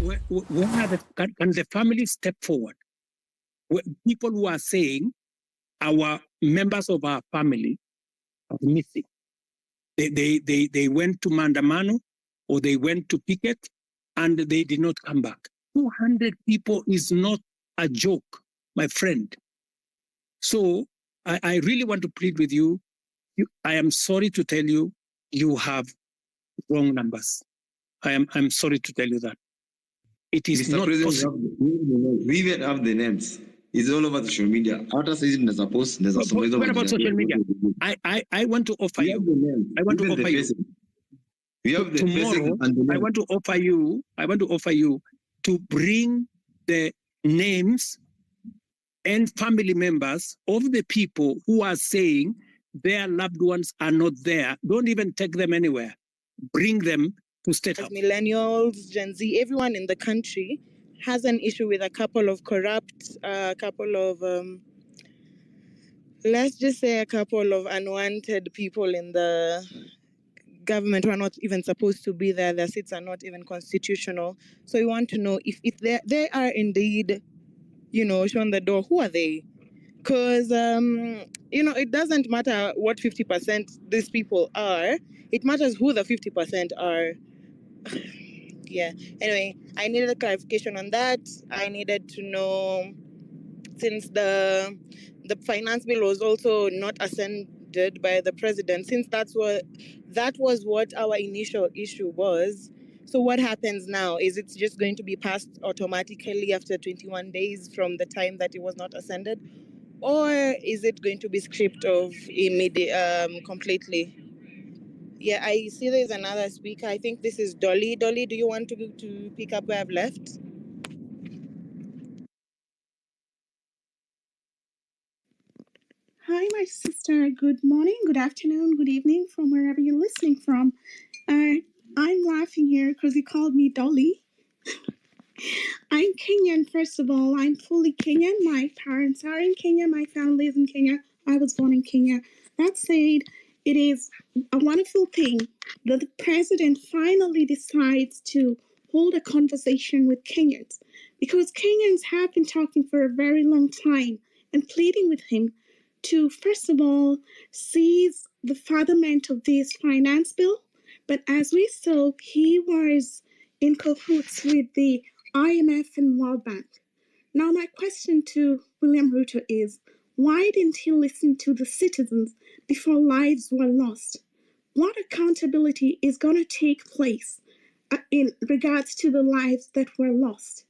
when are can the family step forward? People who are saying our members of our family are missing. They went to Mandamano or they went to picket and they did not come back. 200 people is not a joke, my friend. So I really want to plead with you. I am sorry to tell you, you have wrong numbers. I'm sorry to tell you that. It is Mr. not President, possible. we even have the names. It's all over social media. Hata saizi mnaweza post, mnaweza soma hizo What about social media? I want to offer you. I want to offer you. We have the Tomorrow, I want to offer you to bring the names and family members of the people who are saying their loved ones are not there. Don't even take them anywhere. Bring them to State House. Millennials, Gen Z, everyone in the country has an issue with a couple of corrupt, let's just say a couple of unwanted people in the government who are not even supposed to be there. Their seats are not even constitutional. So we want to know if they are indeed, shown the door, who are they? Because, it doesn't matter what 50% these people are. It matters who the 50% are. Yeah. Anyway, I needed a clarification on that. I needed to know, since the finance bill was also not ascended by the president, since that was what our initial issue was. So what happens now? Is it just going to be passed automatically after 21 days from the time that it was not ascended? Or is it going to be stripped of completely? Yeah, I see there's another speaker. I think this is Dolly. Dolly, do you want to pick up where I've left? Hi, my sister. Good morning, good afternoon, good evening from wherever you're listening from. I'm laughing here because you called me Dolly. I'm Kenyan, first of all. I'm fully Kenyan. My parents are in Kenya. My family is in Kenya. I was born in Kenya. That said, it is a wonderful thing that the president finally decides to hold a conversation with Kenyans, because Kenyans have been talking for a very long time and pleading with him to, first of all, seize the furtherment of this finance bill. But as we saw, he was in cahoots with the IMF and World Bank. Now, my question to William Ruto is, why didn't he listen to the citizens before lives were lost? What accountability is going to take place in regards to the lives that were lost?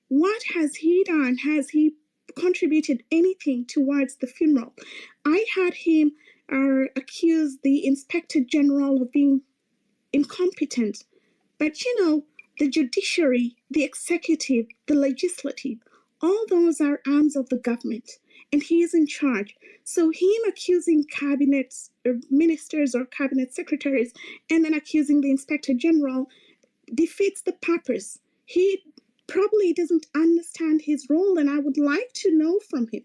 What has he done? Has he contributed anything towards the funeral? I had him accuse the Inspector General of being incompetent. But the judiciary, the executive, the legislative, all those are arms of the government, and he is in charge. So him accusing cabinets or ministers or cabinet secretaries and then accusing the Inspector General defeats the purpose. He probably doesn't understand his role, and I would like to know from him,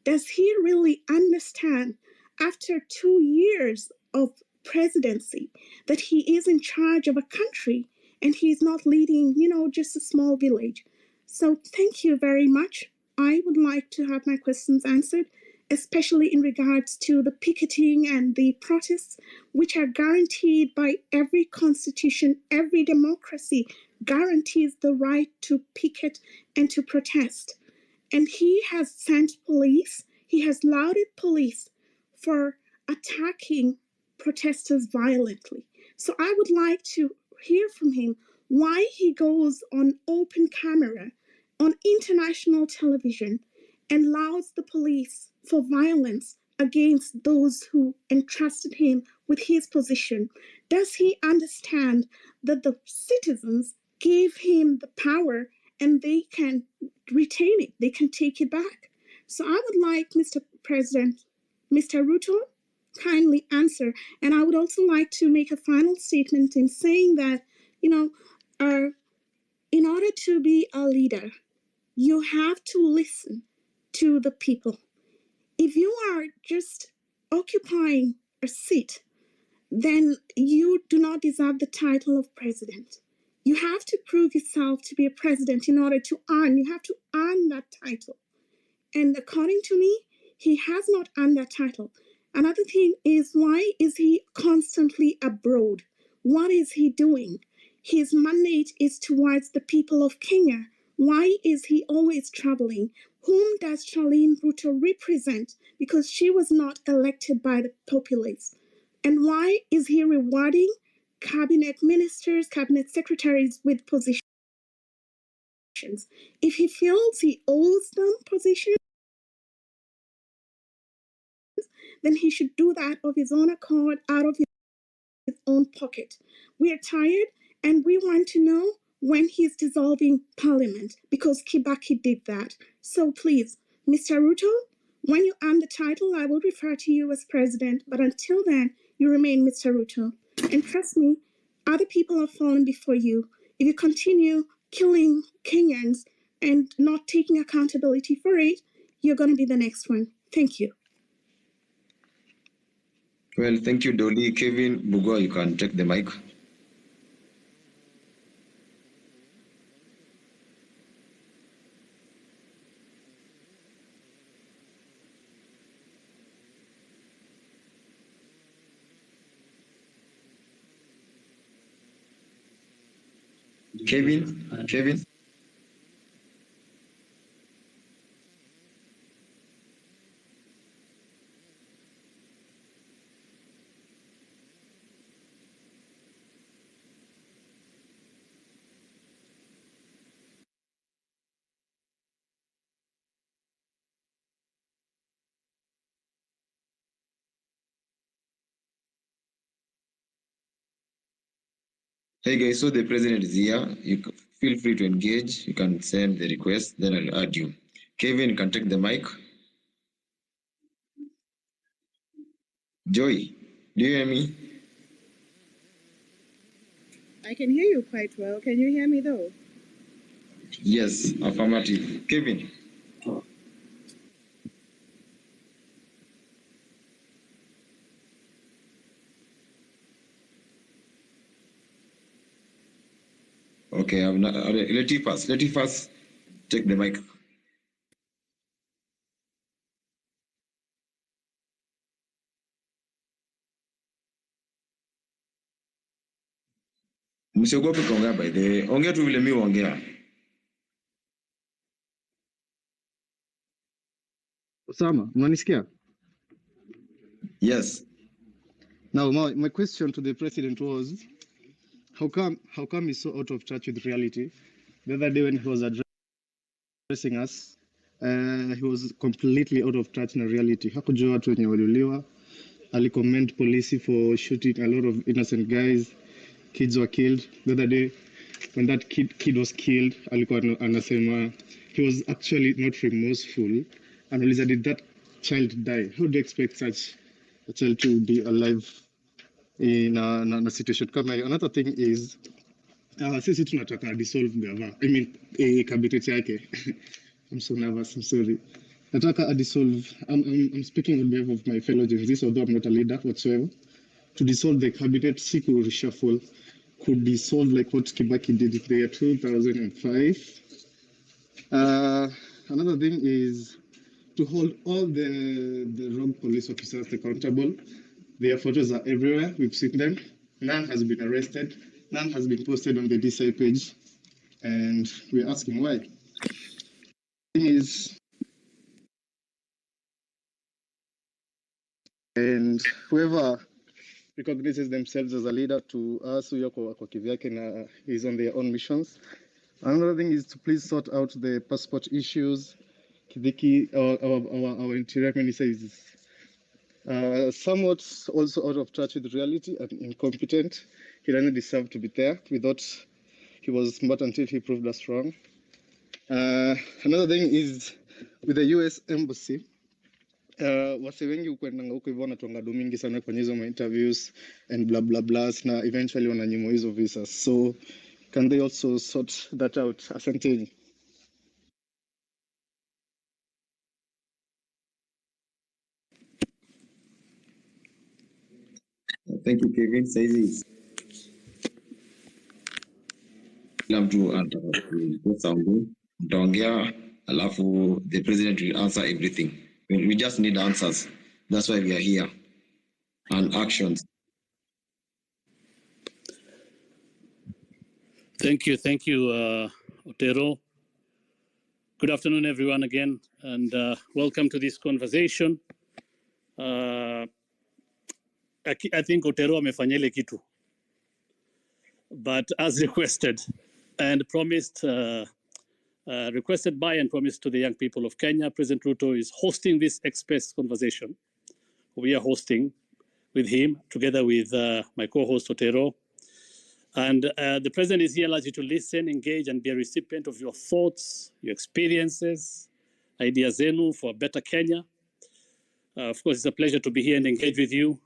does he really understand, after 2 years of presidency, that he is in charge of a country and he's not leading, just a small village? So thank you very much. I would like to have my questions answered, especially in regards to the picketing and the protests, which are guaranteed by every constitution. Every democracy guarantees the right to picket and to protest. And he has sent police, he has lauded police for attacking protesters violently. So I would like to hear from him why he goes on open camera on international television and lauds the police for violence against those who entrusted him with his position. Does he understand that the citizens gave him the power and they can retain it, they can take it back? So I would like Mr. President, Mr. Ruto, kindly answer. And I would also like to make a final statement in saying that, in order to be a leader, you have to listen to the people. If you are just occupying a seat, then you do not deserve the title of president. You have to prove yourself to be a president in order to you have to earn that title. And according to me, he has not earned that title. Another thing is, why is he constantly abroad? What is he doing? His mandate is towards the people of Kenya. Why is he always traveling? Whom does Charlene Ruto represent? Because she was not elected by the populace. And why is he rewarding cabinet ministers, cabinet secretaries with positions? If he feels he owes them positions, then he should do that of his own accord, out of his own pocket. We are tired and we want to know when he's dissolving parliament, because Kibaki did that. So please, Mr. Ruto, when you earn the title, I will refer to you as president, but until then, you remain Mr. Ruto. And trust me, other people have fallen before you. If you continue killing Kenyans and not taking accountability for it, you're going to be the next one. Thank you. Well, thank you, Dolly. Kevin Bugwa, you can take the mic. Kevin. Hey guys, so the president is here. You feel free to engage. You can send the request, then I'll add you. Kevin, you can take the mic. Joy, do you hear me? I can hear you quite well. Can you hear me though? Yes, affirmative. Kevin. Okay, let you first take the mic. Msiogope kuongea by the way. Ongea tu vile mimi huongea. Osama, unanisikia? Yes. Now, my question to the president was, how come he's so out of touch with reality? The other day when he was addressing us, he was completely out of touch na reality. Hakujua watu wenye waliuliwa. Alicommend police for shooting a lot of innocent guys. Kids were killed. The other day, when that kid was killed, alikuwa anasema he was actually not remorseful. And Eliza, did that child die? How do you expect such a child to be alive in a situation kama hiyo? Another thing is, sisi tunataka dissolve gava. I mean, cabinet yake. I'm so nervous, I'm sorry. Nataka dissolve. I'm speaking on behalf of my fellow Gen Zs, although I'm not a leader whatsoever. To dissolve the cabinet, siku reshuffle, could dissolve like what Kibaki did in the year 2005. Another thing is to hold all the wrong police officers accountable. Their photos are everywhere. We've seen them. None has been arrested. None has been posted on the DCI page. And we're asking why. And whoever recognizes themselves as a leader to us who yako kwa kivyake na is on their own missions. Another thing is to please sort out the passport issues. Kidiki, our interior minister is somewhat also out of touch with reality and incompetent. He doesn't deserve to be there. We thought he was smart until he proved us wrong. Another thing is with the US Embassy. Wase wengi ukwendanga huko hivyo wanatuanga domingi sana kwenye hizo interviews and blah blah blah na eventually wananyimwa hizo visas. So can they also sort that out? Asanteni. Thank you, Kevin. Saizi. Kila mtu anataka something, mtaongea, alafu the president will answer everything. We just need answers. That's why we are here. And actions. Thank you, Otero. Good afternoon, everyone, again, and welcome to this conversation. I think Otero amefanya ile kitu, but as requested and promised, requested by and promised to the young people of Kenya, President Ruto is hosting this express conversation. We are hosting with him, together with my co-host Otero. And the president is here largely to listen, engage, and be a recipient of your thoughts, your experiences, ideas zenu for a better Kenya. Of course, it's a pleasure to be here and engage with you.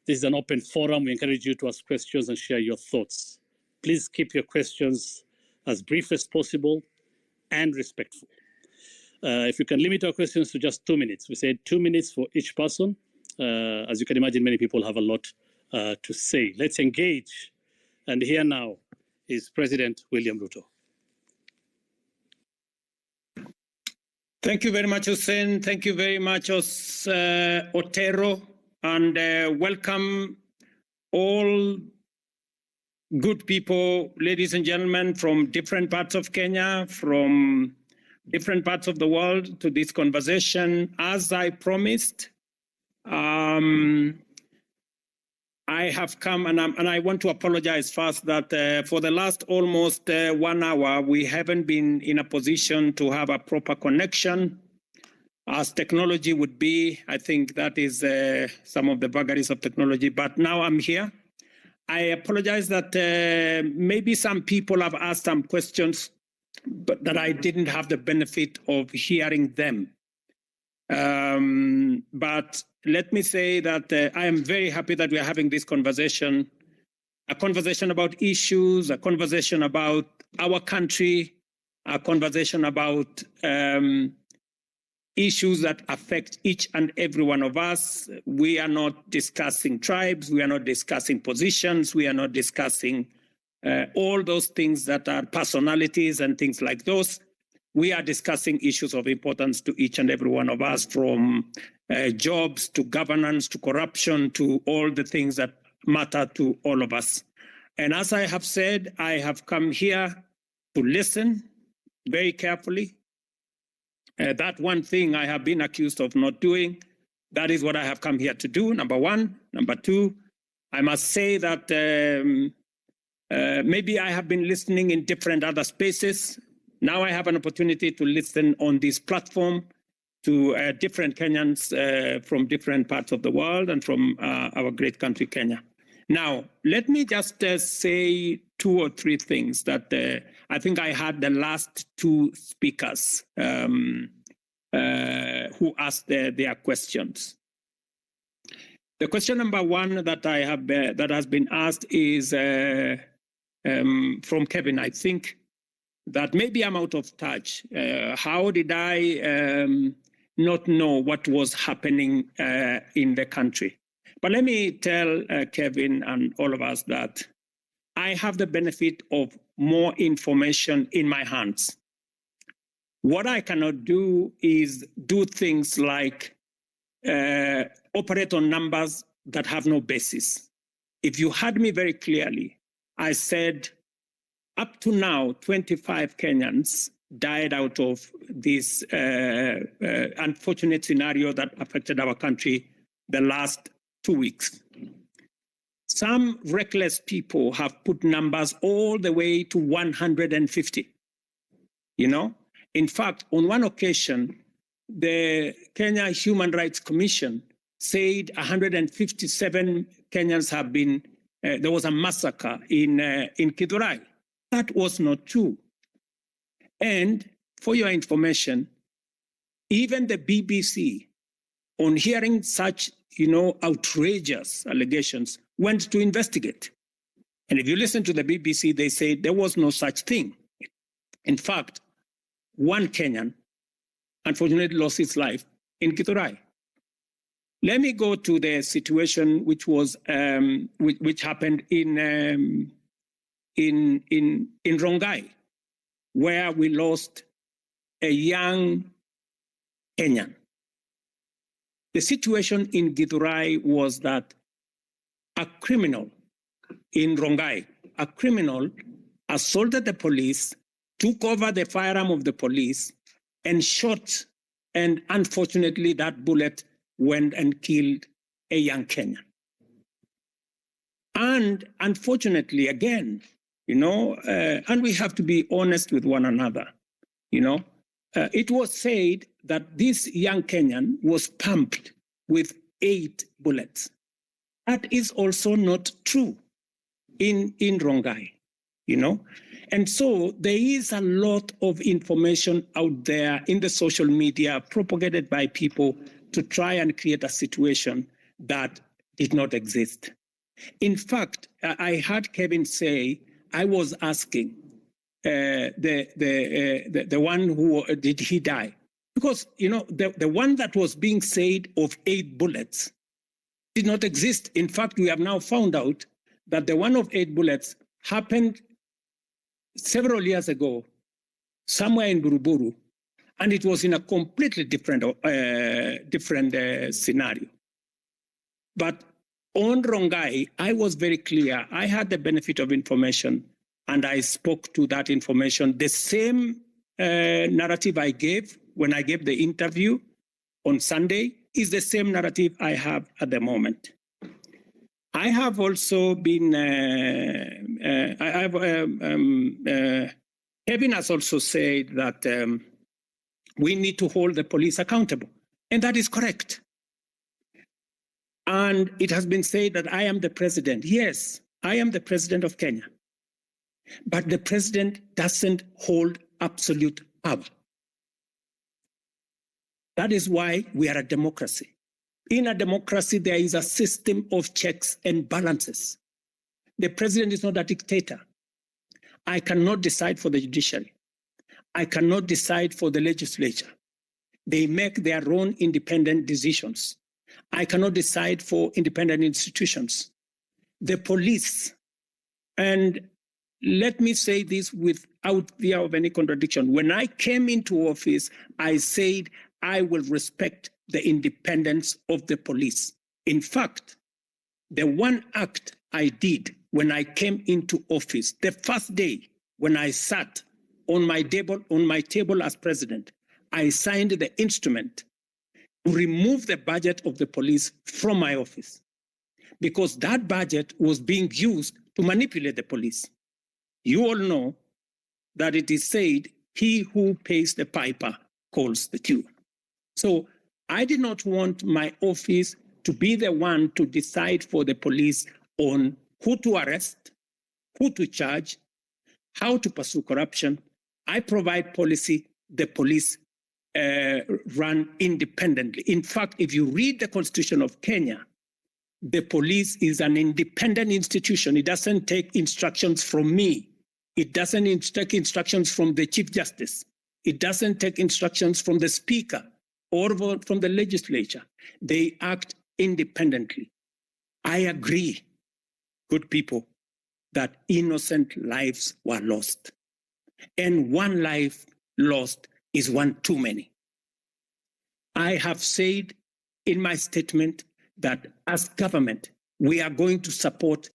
This is an open forum. We encourage you to ask questions and share your thoughts. Please keep your questions as brief as possible and respectful. If you can limit our questions to just 2 minutes. We said 2 minutes for each person. As you can imagine, many people have a lot to say. Let's engage. And here now is President William Ruto. Thank you very much, Hussein. Thank you very much, Otero. And welcome all good people, ladies and gentlemen, from different parts of Kenya, from different parts of the world to this conversation. As I promised, I have come, and I want to apologize first that for the last almost 1 hour, we haven't been in a position to have a proper connection as technology would be. I think that is some of the vagaries of technology, but now I'm here. I apologize that maybe some people have asked some questions, but that I didn't have the benefit of hearing them. But let me say that I am very happy that we are having this conversation, a conversation about issues, a conversation about our country, a conversation about issues that affect each and every one of us. We are not discussing tribes, we are not discussing positions, we are not discussing all those things that are personalities and things like those. We are discussing issues of importance to each and every one of us, from jobs to governance to corruption to all the things that matter to all of us. And as I have said, I have come here to listen very carefully. That one thing I have been accused of not doing, that is what I have come here to do, number one. Number two, I must say that maybe I have been listening in different other spaces. Now I have an opportunity to listen on this platform to different Kenyans from different parts of the world and from our great country, Kenya. Now, let me just say 2 or 3 things that I think I had the last 2 speakers who asked their questions. The question number 1 that I have that has been asked is from Kevin, I think, that maybe I'm out of touch. How did I not know what was happening in the country? But let me tell Kevin and all of us that I have the benefit of more information in my hands. What I cannot do is do things like operate on numbers that have no basis. If you heard me very clearly, I said up to now, 25 Kenyans died out of this unfortunate scenario that affected our country the last 2 weeks. Some reckless people have put numbers all the way to 150. You know, in fact, on one occasion, the Kenya Human Rights Commission said 157 Kenyans have been, there was a massacre in Githurai. That was not true. And for your information, even the BBC, on hearing such, outrageous allegations, went to investigate. And if you listen to the BBC, they say there was no such thing. In fact, one Kenyan unfortunately lost his life in Githurai. Let me go to the situation which was which happened in in Rongai, where we lost a young Kenyan. The situation in Githurai was that a criminal in Rongai, a criminal assaulted the police, took over the firearm of the police, and shot, and unfortunately that bullet went and killed a young Kenyan. And unfortunately, again, and we have to be honest with one another, it was said that this young Kenyan was pumped with 8 bullets. That is also not true in Rongai, And so there is a lot of information out there in the social media propagated by people to try and create a situation that did not exist. In fact, I heard Kevin say, I was asking the one who did he die? Because, the one that was being said of 8 bullets did not exist. In fact, we have now found out that the one of 8 bullets happened several years ago, somewhere in Buruburu, and it was in a completely different scenario. But on Rongai, I was very clear. I had the benefit of information, and I spoke to that information. The same narrative I gave when I gave the interview on Sunday is the same narrative I have at the moment. I have also been, Kevin has also said that we need to hold the police accountable, and that is correct. And it has been said that I am the president. Yes, I am the president of Kenya, but the president doesn't hold absolute power. That is why we are a democracy. In a democracy, there is a system of checks and balances. The president is not a dictator. I cannot decide for the judiciary. I cannot decide for the legislature. They make their own independent decisions. I cannot decide for independent institutions. The police, and let me say this without fear of any contradiction. When I came into office, I said I will respect the independence of the police. In fact, the one act I did when I came into office, the first day when I sat on my table as president, I signed the instrument to remove the budget of the police from my office, because that budget was being used to manipulate the police. You all know that it is said, he who pays the piper calls the tune. So I did not want my office to be the one to decide for the police on who to arrest, who to charge, how to pursue corruption. I provide policy, the police run independently. In fact, if you read the Constitution of Kenya, the police is an independent institution. It doesn't take instructions from me. It doesn't take instructions from the Chief Justice. It doesn't take instructions from the Speaker or from the legislature. They act independently. I agree, good people, that innocent lives were lost. And one life lost is one too many. I have said in my statement that as government, we are going to support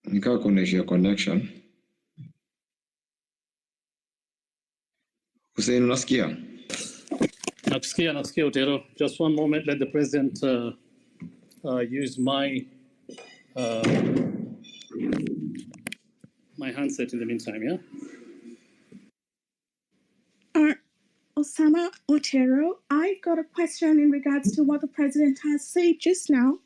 Nikaa kuna issue ya connection. Hussein, unasikia? Nasikia Otero. Just one moment, let the president use my handset in the meantime, yeah? Osama Otero, I got a question in regards to what the president has said just now.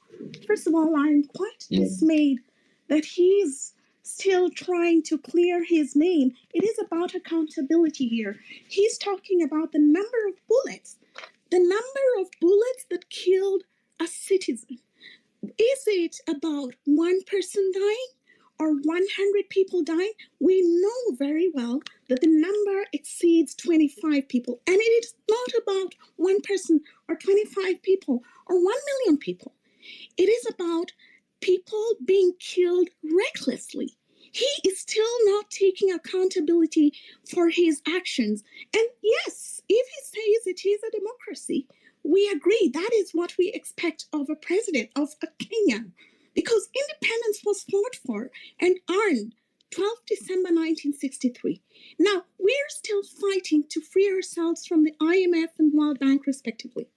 First of all, I'm quite dismayed that he's still trying to clear his name. It is about accountability here. He's talking about the number of bullets that killed a citizen? Is it about one person dying or 100 people dying? We know very well that the number exceeds 25 people. And it is not about one person or 25 people or 1 million people. It is about people being killed recklessly. He is still not taking accountability for his actions. And yes, if he says it is a democracy, we agree that is what we expect of a president of a Kenya, because independence was fought for and earned 12 December 1963. Now, we're still fighting to free ourselves from the IMF and World Bank, respectively.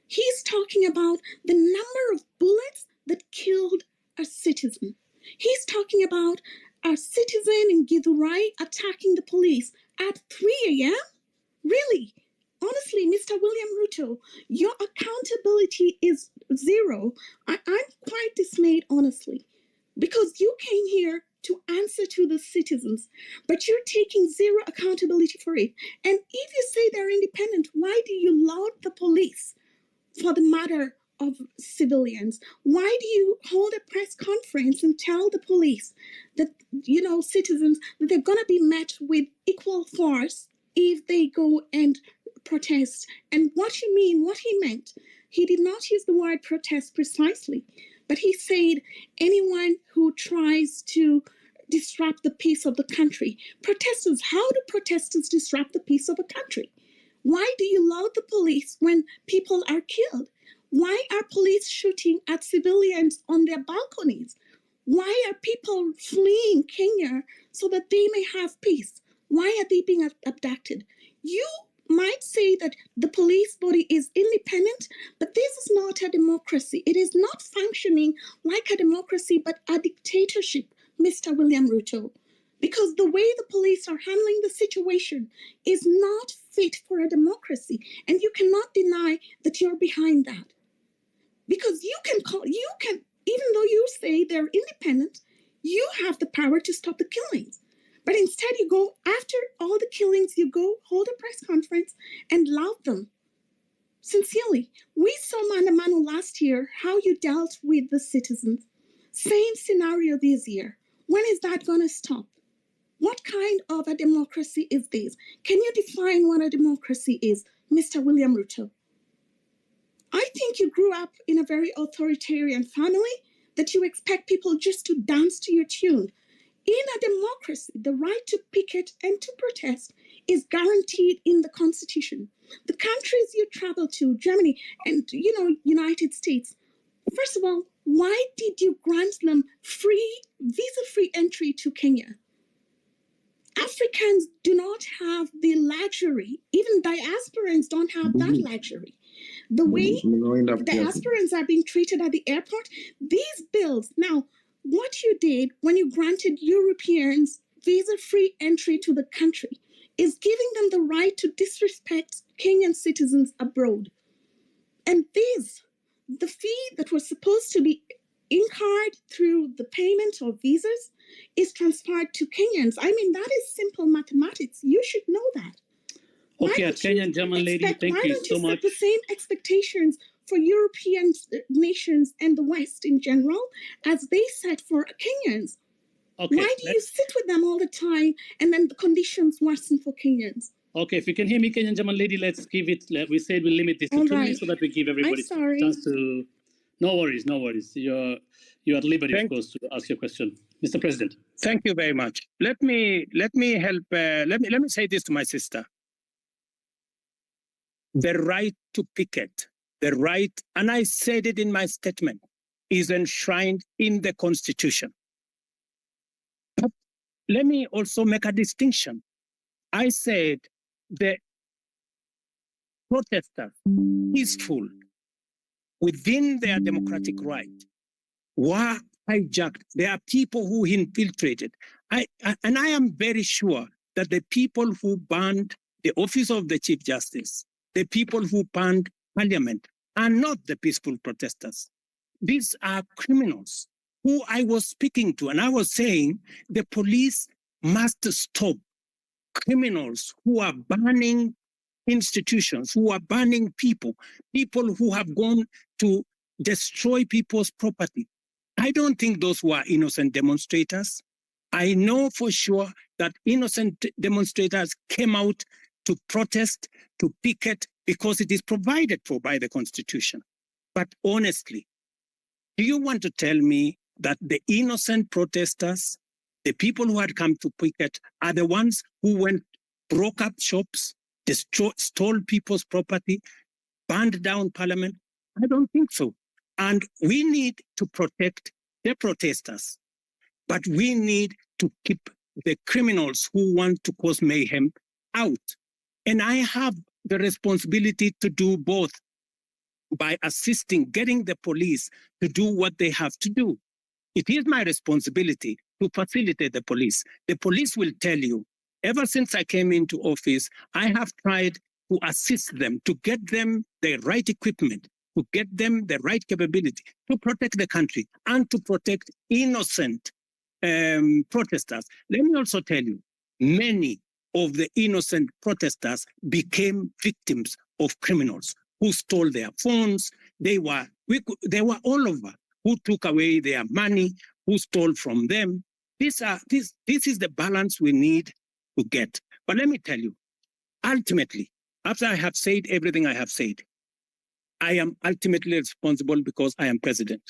He's talking about the number of bullets that killed a citizen. He's talking about a citizen in Githurai attacking the police at 3 a.m.? Really? Honestly, Mr. William Ruto, your accountability is zero. I'm quite dismayed, honestly, because you came here to answer to the citizens, but you're taking zero accountability for it. And if you say they're independent, why do you laud the police for the matter of civilians? Why do you hold a press conference and tell the police that, citizens, that they're going to be met with equal force if they go and protest? And what he meant, he did not use the word protest precisely, but he said anyone who tries to disrupt the peace of the country. Protesters, how do protesters disrupt the peace of a country? Why do you laud the police when people are killed? Why are police shooting at civilians on their balconies? Why are people fleeing Kenya so that they may have peace? Why are they being abducted? You might say that the police body is independent, but this is not a democracy. It is not functioning like a democracy, but a dictatorship, Mr. William Ruto. Because the way the police are handling the situation is not fit for a democracy. And you cannot deny that you're behind that. Because even though you say they're independent, you have the power to stop the killings. But instead you go, after all the killings, you go hold a press conference and laud them. Sincerely, we saw Maandamano last year, how you dealt with the citizens. Same scenario this year. When is that going to stop? What kind of a democracy is this? Can you define what a democracy is, Mr. William Ruto? I think you grew up in a very authoritarian family that you expect people just to dance to your tune. In a democracy, the right to picket and to protest is guaranteed in the Constitution. The countries you travel to, Germany and, United States, first of all, why did you grant them visa-free entry to Kenya? Africans do not have the luxury, even diasporans don't have that luxury. The way diasporans are being treated at the airport, these bills. Now, what you did when you granted Europeans visa-free entry to the country is giving them the right to disrespect Kenyan citizens abroad. And the fee that was supposed to be incurred through the payment of visas is transferred to Kenyans. I mean, that is simple mathematics. You should know that. Okay, Kenyan German lady, thank you so much. Why don't you set the same expectations for European nations and the West in general as they set for Kenyans? Okay, why do you sit with them all the time and then the conditions worsen for Kenyans? Okay, if you can hear me, Kenyan German lady, let's give it. We said we'll limit this to 2 minutes so that we give everybody a chance to. No worries, no worries. You're at liberty, of course, to ask your question, Mr. President. Thank you very much. Let me help. Let me say this to my sister. The right to picket, the right, and I said it in my statement, is enshrined in the Constitution. But let me also make a distinction. I said the protesters, peaceful, within their democratic right, were hijacked. There are people who infiltrated. And I am very sure that the people who banned the office of the Chief Justice, the people who banned Parliament, are not the peaceful protesters. These are criminals who I was speaking to, and I was saying the police must stop criminals who are banning institutions, who are banning people who have gone to destroy people's property. I don't think those were innocent demonstrators. I know for sure that innocent demonstrators came out to protest, to picket, because it is provided for by the Constitution. But honestly, do you want to tell me that the innocent protesters, the people who had come to picket, are the ones who went, broke up shops, stole people's property, burned down parliament? I don't think so. And we need to protect the protesters, but we need to keep the criminals who want to cause mayhem out. And I have the responsibility to do both by assisting, getting the police to do what they have to do. It is my responsibility to facilitate the police. The police will tell you, ever since I came into office, I have tried to assist them, to get them the right equipment, to get them the right capability, to protect the country and to protect innocent protesters. Let me also tell you, many of the innocent protesters became victims of criminals who stole their phones. They were all over, who took away their money, who stole from them. This is the balance we need to get. But let me tell you, ultimately, after I have said everything I have said, I am ultimately responsible because I am president.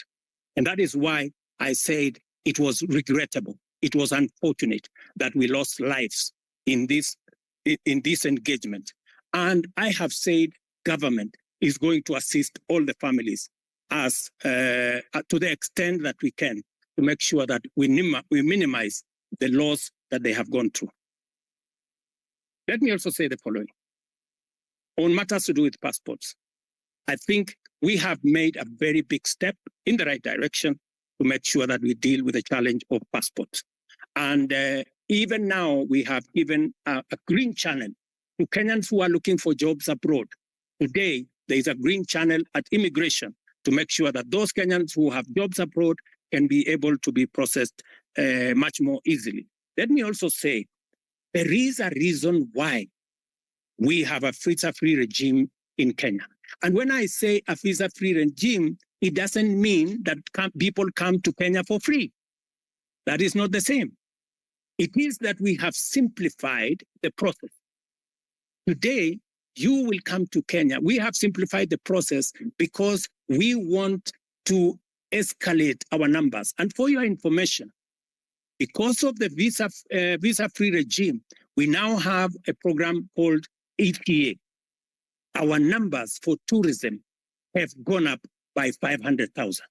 And that is why I said it was regrettable. It was unfortunate that we lost lives in this engagement. And I have said government is going to assist all the families as to the extent that we can to make sure that we minimize the loss that they have gone through. Let me also say the following. On matters to do with passports, I think we have made a very big step in the right direction to make sure that we deal with the challenge of passports. And even now, we have given a green channel to Kenyans who are looking for jobs abroad. Today, there is a green channel at immigration to make sure that those Kenyans who have jobs abroad can be able to be processed much more easily. Let me also say, there is a reason why we have a visa-free regime in Kenya. And when I say a visa-free regime, it doesn't mean that people come to Kenya for free. That is not the same. It is that we have simplified the process. Today, you will come to Kenya. We have simplified the process because we want to escalate our numbers. And for your information, because of the visa-free regime, we now have a program called ETA. Our numbers for tourism have gone up by 500,000.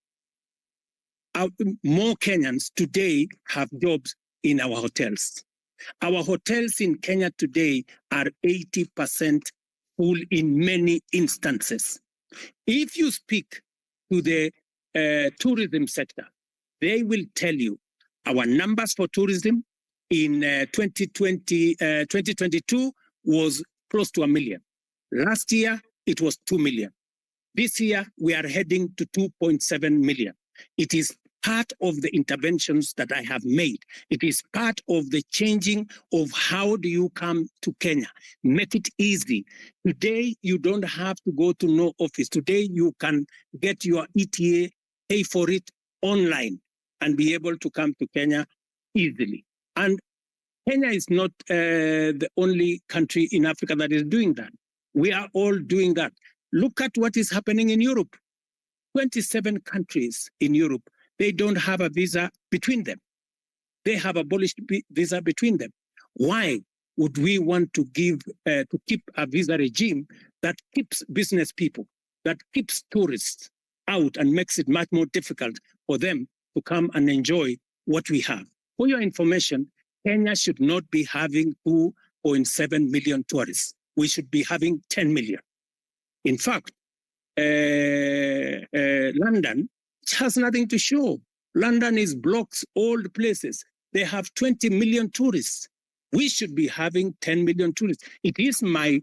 More Kenyans today have jobs in our hotels. Our hotels in Kenya today are 80% full in many instances. If you speak to the tourism sector, they will tell you our numbers for tourism in 2022 was close to 1 million. Last year, it was 2 million. This year, we are heading to 2.7 million. It is part of the interventions that I have made. It is part of the changing of how do you come to Kenya. Make it easy. Today, you don't have to go to no office. Today, you can get your ETA, pay for it online, and be able to come to Kenya easily. And Kenya is not the only country in Africa that is doing that. We are all doing that. Look at what is happening in Europe. 27 countries in Europe, they don't have a visa between them. They have abolished visa between them. Why would we want to keep a visa regime that keeps business people, that keeps tourists out and makes it much more difficult for them to come and enjoy what we have? For your information, Kenya should not be having 2.7 million tourists. We should be having 10 million. In fact, London has nothing to show. London is blocks, old places. They have 20 million tourists. We should be having 10 million tourists. It is my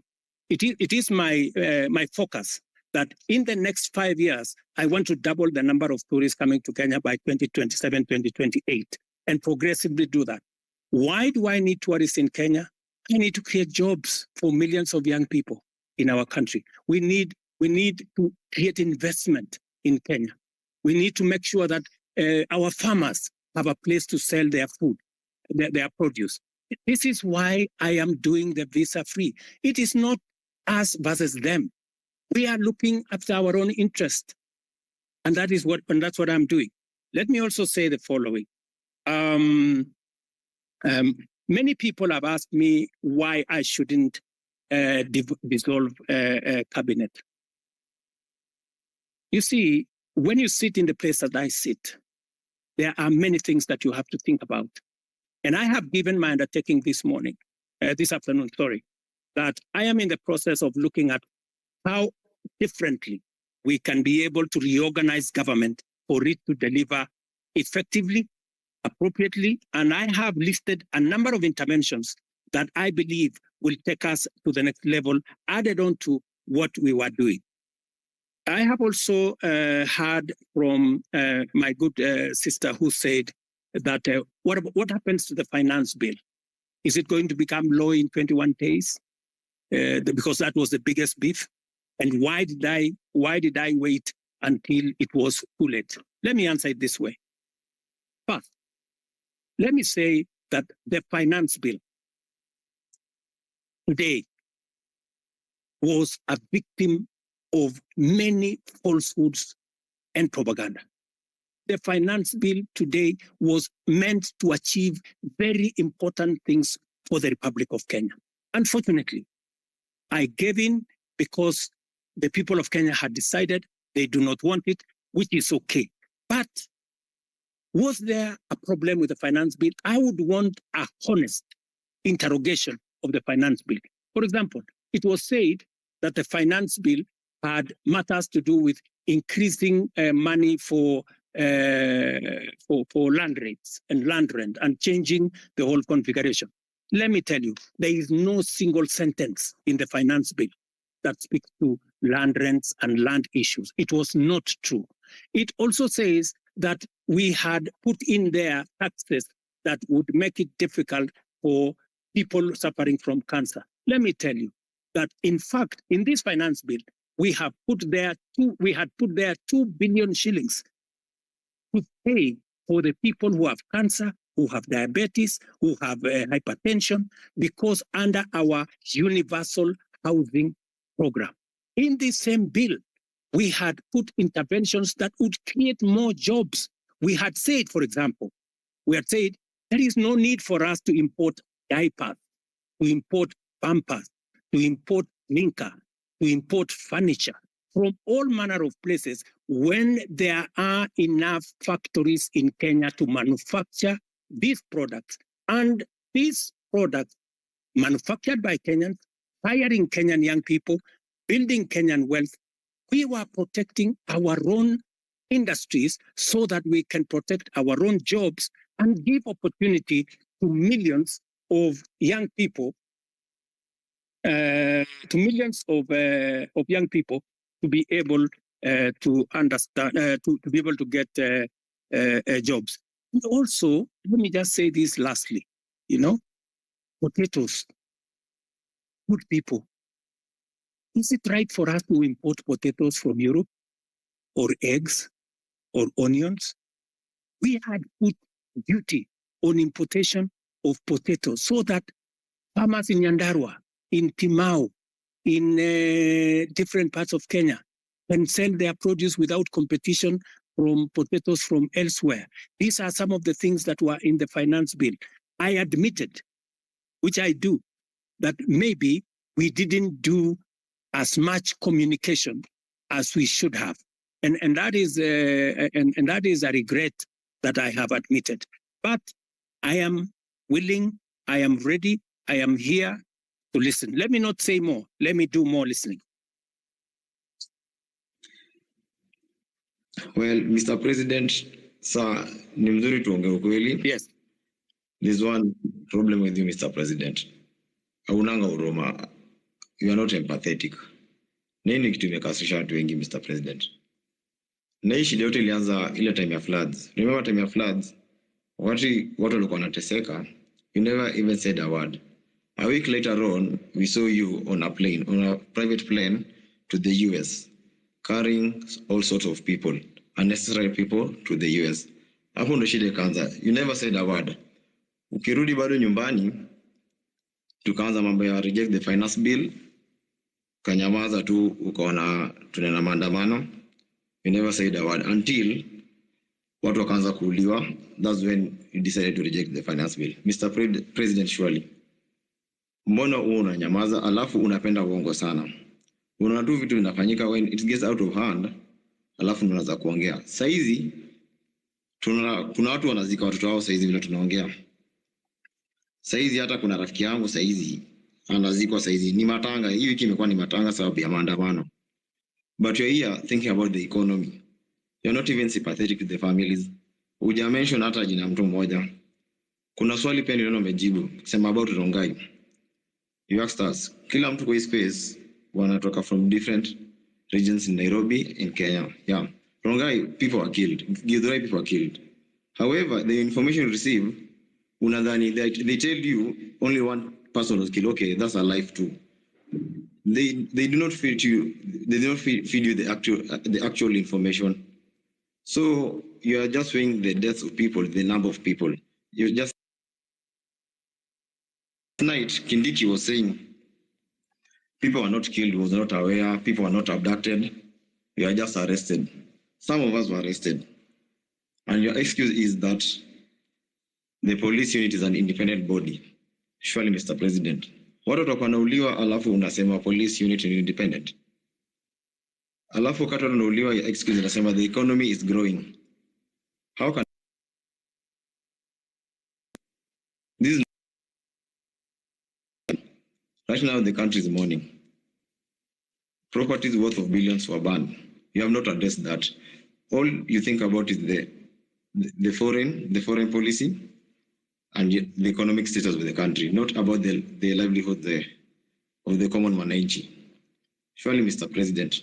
focus that in the next 5 years, I want to double the number of tourists coming to Kenya by 2027, 2028, and progressively do that. Why do I need tourists in Kenya? I need to create jobs for millions of young people in our country. We need to create investment in Kenya. We need to make sure that our farmers have a place to sell their food, their produce. This is why I am doing the visa-free. It is not us versus them. We are looking after our own interest, and that's what I'm doing. Let me also say the following. Many people have asked me why I shouldn't dissolve cabinet. You see, when you sit in the place that I sit, there are many things that you have to think about. And I have given my undertaking this afternoon, that I am in the process of looking at how differently we can be able to reorganize government for it to deliver effectively, appropriately. And I have listed a number of interventions that I believe will take us to the next level, added on to what we were doing. I have also heard from my good sister who said that what happens to the finance bill? Is it going to become law in 21 days? Because that was the biggest beef. And why did I wait until it was too late? Let me answer it this way. First, let me say that the finance bill today was a victim of many falsehoods and propaganda. The finance bill today was meant to achieve very important things for the Republic of Kenya. Unfortunately, I gave in because the people of Kenya had decided they do not want it, which is okay. But was there a problem with the finance bill? I would want a honest interrogation of the finance bill. For example, it was said that the finance bill had matters to do with increasing money for land rates and land rent and changing the whole configuration. Let me tell you, there is no single sentence in the finance bill that speaks to land rents and land issues. It was not true. It also says that we had put in there taxes that would make it difficult for people suffering from cancer. Let me tell you that, in fact, in this finance bill, we had put there 2 billion shillings to pay for the people who have cancer, who have diabetes, who have hypertension, because under our universal housing program. In the same bill, we had put interventions that would create more jobs. We had said, for example, there is no need for us to import diapers, to import pampers, to import linker, to import furniture from all manner of places when there are enough factories in Kenya to manufacture these products. And these products manufactured by Kenyans, hiring Kenyan young people, building Kenyan wealth, we were protecting our own industries so that we can protect our own jobs and give opportunity to millions of young people, to be able to understand, to be able to get jobs. And also, let me just say this lastly, potatoes, good people. Is it right for us to import potatoes from Europe, or eggs, or onions? We had put duty on importation of potatoes so that farmers in Nyandarua, in Timau, in different parts of Kenya can sell their produce without competition from potatoes from elsewhere. These are some of the things that were in the finance bill. I admitted, which I do, that maybe we didn't do as much communication as we should have. And that is a regret that I have admitted. But I am willing, I am ready, I am here to listen. Let me not say more. Let me do more listening. Well, Mr. President, sir, ni mzuri tuongee ukweli. Yes. There's one problem with you, Mr. President. Haunanga huruma. You are not empathetic. Nini kitu imekasisha watu wengi, Mr. President? Na hii shida yote ilianza ile time ya floods. Remember time ya floods? Watu walikuwa wanateseka. You never even said a word. A week later on, we saw you on a plane, on a private plane to the US, carrying all sorts of people, unnecessary people to the US. Hapo ndo shida ikaanza. You never said a word. Ukirudi bado nyumbani, tukaanza mambo ya reject the finance bill, kanyamaza tu, ukaona tunaenda maandamano. You never said a word until watu wakaanza kuuliwa. That's when you decided to reject the finance bill. Mr. President, surely, mbona unanyamaza alafu unapenda uongo sana? Unaona tu vitu vinafanyika when it gets out of hand, alafu unaanza kuongea. Saizi kuna watu wanazika watoto wao saizi vile tunaongea. Saizi hata kuna rafiki yangu saizi anazikwa saizi. Ni matanga, hii wiki imekuwa ni matanga sababu ya maandamano. But you're here thinking about the economy. You're not even sympathetic to the families. Uja mention hata jina mtu mmoja. Kuna swali pia niliona umejibu sema about Rongai. You asked us, kila mtu kwa hii space wanatoka from different regions in Nairobi in Kenya. Yeah. Rongai, people are killed. Githurai, people are killed. However, the information you receive, unadhani they tell you only one person was killed. Okay, that's a life too. They do not feed you. They do not feed you the actual information. So you are just weighing the deaths of people, the number of people. You just tonight, Kindiki was saying people are not killed, was not aware, people are not abducted. You are just arrested. Some of us were arrested. And your excuse is that the police unit is an independent body. Surely, Mr. President. Watu watakanauliwa alafu unasema police unit is independent. Alafu wakati wanauliwa ya excuse unasema the economy is growing. How can this right now the country is mourning. Properties worth of billions were banned. You have not addressed that. All you think about is the foreign policy and the economic status of the country, not about the livelihood of the common mananchi. Surely, Mr. President,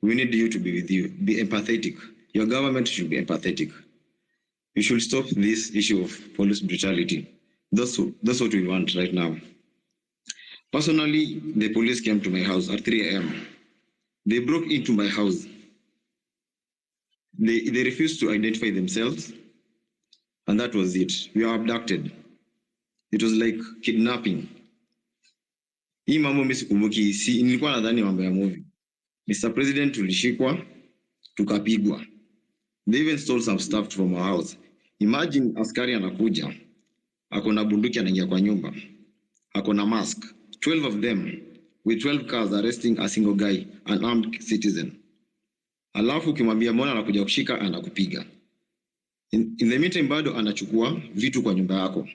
we need you to be with you. Be empathetic. Your government should be empathetic. You should stop this issue of police brutality. That's what we want right now. Personally, the police came to my house at 3 a.m. They broke into my house. They refused to identify themselves, and that was it. We were abducted. It was like kidnapping. Hii mambo mimi sikumbuki, nilikuwa nadhani mambo ya movie. Mr. President, tulishikwa, tukapigwa. They even stole some stuff from our house. Imagine askari anakuja, akona bunduki anaingia kwa nyumba, akona mask, 12 of them with 12 cars arresting a single guy, an armed citizen. Alafu ukimwambia mbona anakuja kushika anakupiga. In the meantime bado anachukua vitu kwa nyumba yako.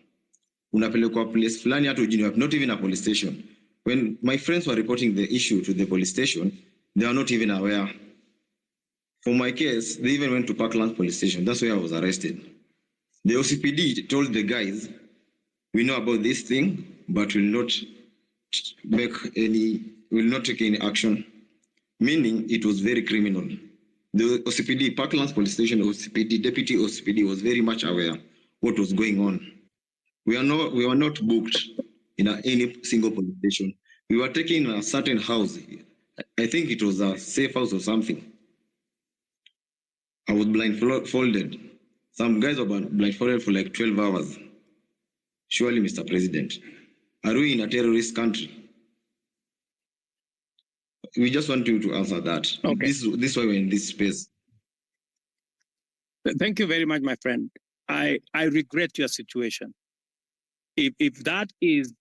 Unapelekwa place fulani hata ujini, not even a police station. When my friends were reporting the issue to the police station, they are not even aware. For my case, they even went to Parkland police station. That's where I was arrested. The OCPD told the guys, we know about this thing, but will not take any action. Meaning it was very criminal. The OCPD, Parklands police station, OCPD, deputy OCPD was very much aware what was going on. We were not booked in any single police station. We were taken in a certain house. I think it was a safe house or something. I was blindfolded. Some guys were blindfolded for like 12 hours. Surely, Mr. President, are we in a terrorist country? We just want you to answer that. Okay. This is why we're in this space. Thank you very much, my friend. I regret your situation. If that is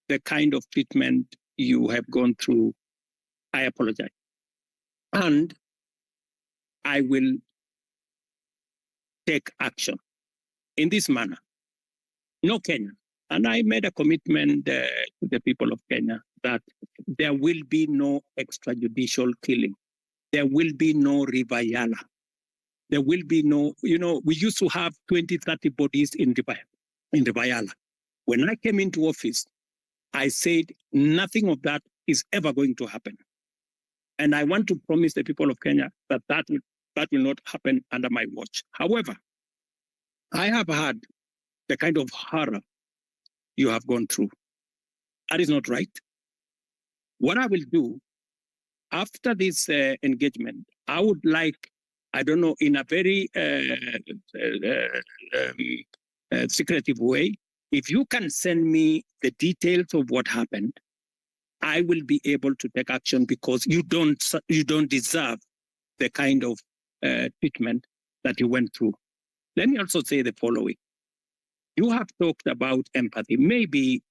the kind of treatment you have gone through, I apologize. And I will take action in this manner. No Kenya. And I made a commitment to the people of Kenya that there will be no extrajudicial killing. There will be no River Yala. There will be no, we used to have 20, 30 bodies in River Yala. When I came into office, I said nothing of that is ever going to happen. And I want to promise the people of Kenya that will not happen under my watch. However, I have had the kind of horror you have gone through. That is not right. What I will do, after this engagement, I would like, I don't know, in a very secretive way, if you can send me the details of what happened, I will be able to take action, because you don't deserve the kind of treatment that you went through. Let me also say the following. You have talked about empathy. Maybe,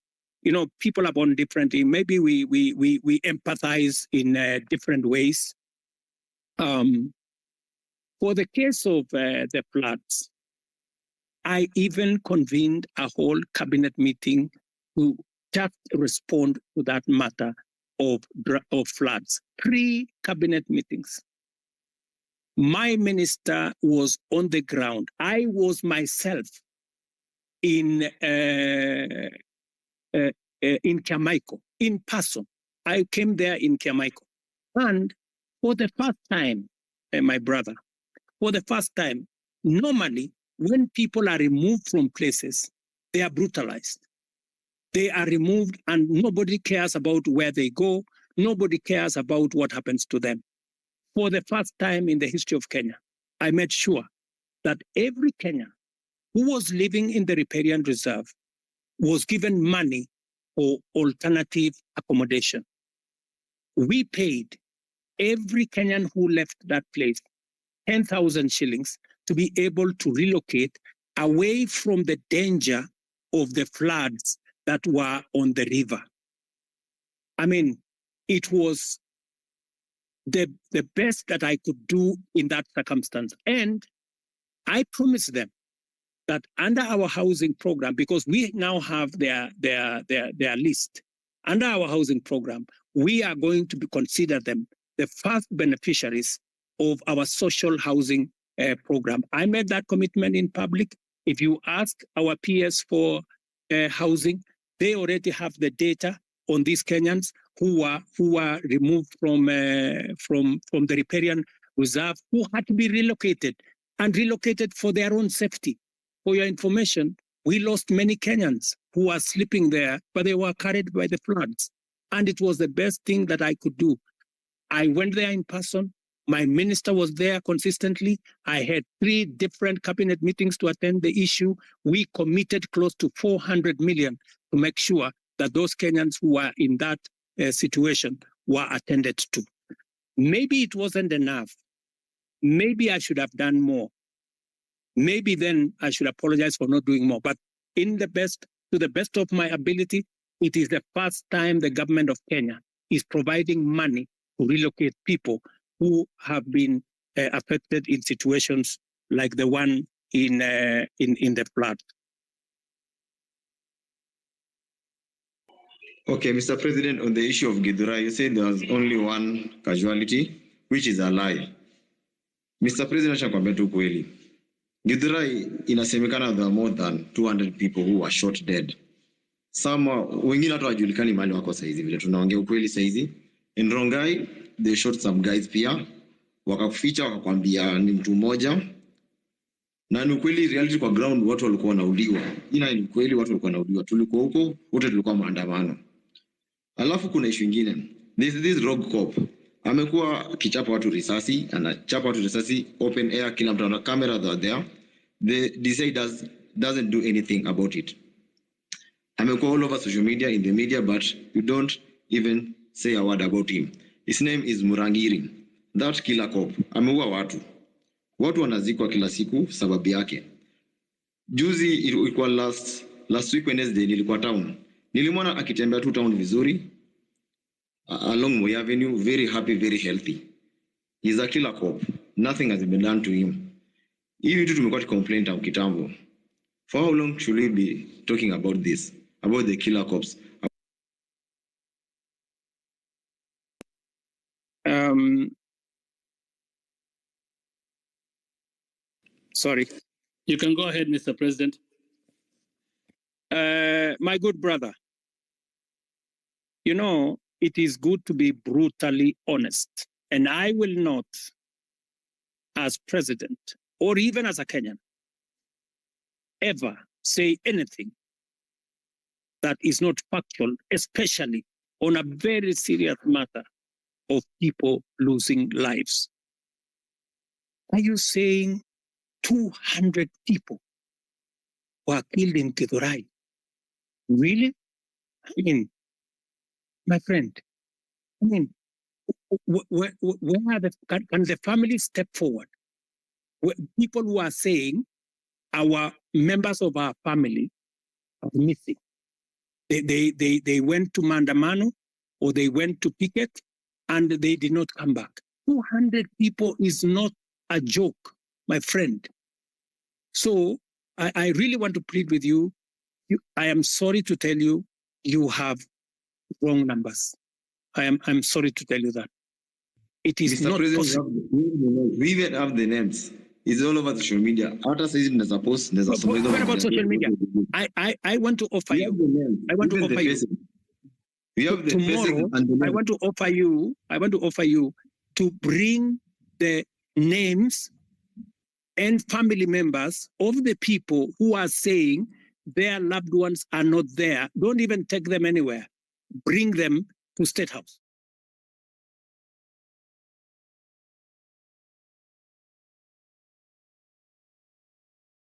you know, people are born differently. Maybe we empathize in different ways. For the case of the floods, I even convened a whole cabinet meeting to just respond to that matter of floods. 3 cabinet meetings. My minister was on the ground. I was myself in Kiamaiko, in person. I came there in Kiamaiko. And for the first time, my brother, for the first time, normally when people are removed from places, they are brutalized. They are removed and nobody cares about where they go. Nobody cares about what happens to them. For the first time in the history of Kenya, I made sure that every Kenyan who was living in the riparian reserve was given money for alternative accommodation. We paid every Kenyan who left that place 10,000 shillings to be able to relocate away from the danger of the floods that were on the river. I mean, it was the best that I could do in that circumstance. And I promised them that under our housing program, because we now have their list, under our housing program, we are going to consider them the first beneficiaries of our social housing program. I made that commitment in public. If you ask our peers for housing, they already have the data on these Kenyans who were removed from the riparian reserve, who had to be relocated for their own safety. For your information, we lost many Kenyans who were sleeping there, but they were carried by the floods. And it was the best thing that I could do. I went there in person. My minister was there consistently. I had 3 different cabinet meetings to attend the issue. We committed close to 400 million to make sure that those Kenyans who were in that situation were attended to. Maybe it wasn't enough. Maybe I should have done more. Maybe then I should apologize for not doing more. But to the best of my ability, it is the first time the government of Kenya is providing money to relocate people who have been affected in situations like the one in the flood. Okay, Mr. President, on the issue of Githurai, you said there was only 1 casualty, which is a lie. Mr. President, nakwambia tu kweli. Githurai inasemekana there are more than 200 people who were shot dead. Some wengine hata wajulikani mahali wako saizi, vile tunaongea ukweli saizi. In Rongai, they shot some guys pia. Wakakuficha wakakwambia ni mtu mmoja. Na ni ukweli, reality kwa ground watu walikuwa wanauliwa. Ina ni ukweli watu walikuwa wanauliwa. Tulikuwa huko, wote tulikuwa maandamano. Alafu kuna issue nyingine. This rogue cop amekuwa kichapa watu risasi, anachapa watu risasi open air, kila mtu ana camera there. The DCI doesn't do anything about it. Amekuwa all over social media, in the media, but you don't even say a word about him. His name is Murangiri. That killer cop ameua watu. Watu wanazikwa kila siku sababu yake. Juzi ilikuwa last week Wednesday nilikuwa town. Nilimwona akitembea tu town vizuri along Moi Avenue, very happy, very healthy. He's a killer cop. Nothing has been done to him. Hivi tu tumekuwa complaint au kitambo. For how long should we be talking about this? About the killer cops? Sorry. You can go ahead, Mr. President. My good brother, you know, it is good to be brutally honest. And I will not, as president, or even as a Kenyan, ever say anything that is not factual, especially on a very serious matter of people losing lives. Are you saying 200 people were killed in Githurai? Really? I mean, my friend, I mean, where are can the family step forward? People who are saying our members of our family are missing. They went to Mandamano or they went to picket and they did not come back. 200 people is not a joke, my friend. So I really want to plead with you. I am sorry to tell you, you have wrong numbers. I'm sorry to tell you that. It is Mr. not President, possible. we even have the names. It's all over social media. Hata saizi naweza post, naweza soma hizo What about mambo. social media? I want to offer We have you. the names. I want to Even the offer you. faces. We have the faces Tomorrow, and the I names. want to offer you to bring the names and family members of the people who are saying their loved ones are not there. Don't even take them anywhere. Bring them to State House.